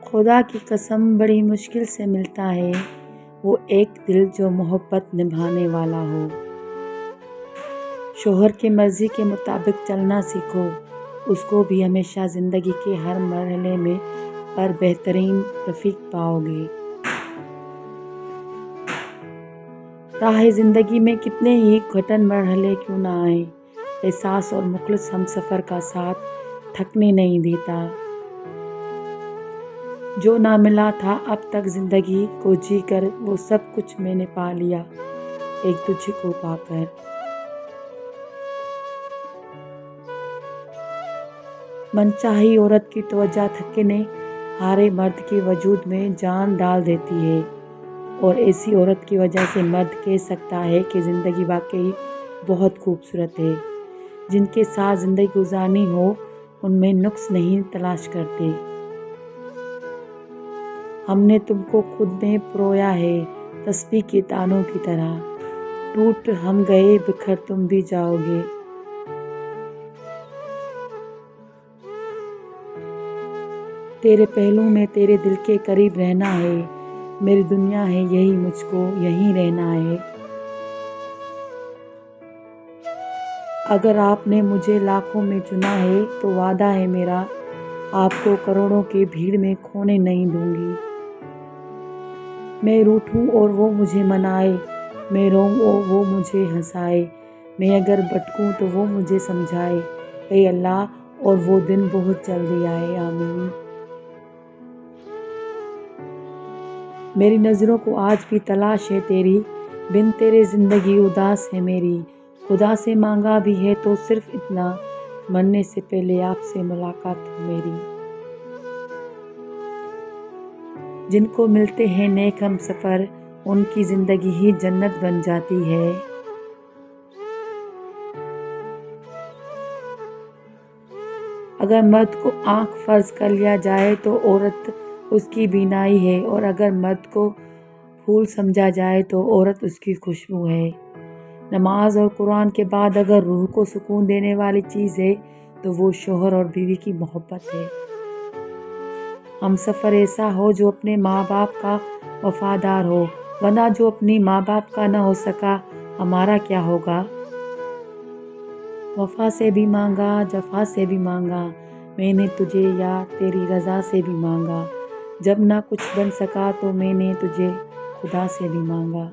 خدا کی قسم بڑی مشکل سے ملتا ہے وہ ایک دل جو محبت نبھانے والا ہو۔ شوہر کی مرضی کے مطابق چلنا سیکھو، اس کو بھی ہمیشہ زندگی کے ہر مرحلے میں پر بہترین رفیق پاؤ گے۔ راہ زندگی میں کتنے ہی گھٹن مرحلے کیوں نہ آئیں، احساس اور مخلص ہم سفر کا ساتھ تھکنے نہیں دیتا۔ جو نہ ملا تھا اب تک زندگی کو جی کر، وہ سب کچھ میں نے پا لیا ایک تجھ کو پا کر۔ منچاہی عورت کی توجہ تھکنے ہارے مرد کے وجود میں جان ڈال دیتی ہے، اور ایسی عورت کی وجہ سے مرد کہہ سکتا ہے کہ زندگی واقعی بہت خوبصورت ہے۔ جن کے ساتھ زندگی گزارنی ہو ان میں نقص نہیں تلاش کرتے۔ ہم نے تم کو خود میں پرویا ہے تسبیح کے تانوں کی طرح، ٹوٹ ہم گئے بکھر تم بھی جاؤ گے۔ تیرے پہلو میں تیرے دل کے قریب رہنا ہے، میری دنیا ہے یہی مجھ کو یہیں رہنا ہے۔ اگر آپ نے مجھے لاکھوں میں چنا ہے تو وعدہ ہے میرا، آپ کو کروڑوں کی بھیڑ میں کھونے نہیں دوں گی۔ میں روٹھوں اور وہ مجھے منائے، میں روؤں اور وہ مجھے ہنسائے، میں اگر بھٹکوں تو وہ مجھے سمجھائے، اے اللہ اور وہ دن بہت جلدی آئے، آمین۔ میری نظروں کو آج بھی تلاش ہے تیری، بن تیرے زندگی اداس ہے میری۔ خدا سے مانگا بھی ہے تو صرف اتنا، مرنے سے پہلے آپ سے ملاقات ہو میری۔ جن کو ملتے ہیں نیک ہم سفر، ان کی زندگی ہی جنت بن جاتی ہے۔ اگر مرد کو آنکھ فرض کر لیا جائے تو عورت اس کی بینائی ہے، اور اگر مرد کو پھول سمجھا جائے تو عورت اس کی خوشبو ہے۔ نماز اور قرآن کے بعد اگر روح کو سکون دینے والی چیز ہے تو وہ شوہر اور بیوی کی محبت ہے۔ ہم سفر ایسا ہو جو اپنے ماں باپ کا وفادار ہو، ورنہ جو اپنی ماں باپ کا نہ ہو سکا ہمارا کیا ہوگا۔ وفا سے بھی مانگا جفا سے بھی مانگا، میں نے تجھے یا تیری رضا سے بھی مانگا، جب نہ کچھ بن سکا تو میں نے تجھے خدا سے بھی مانگا۔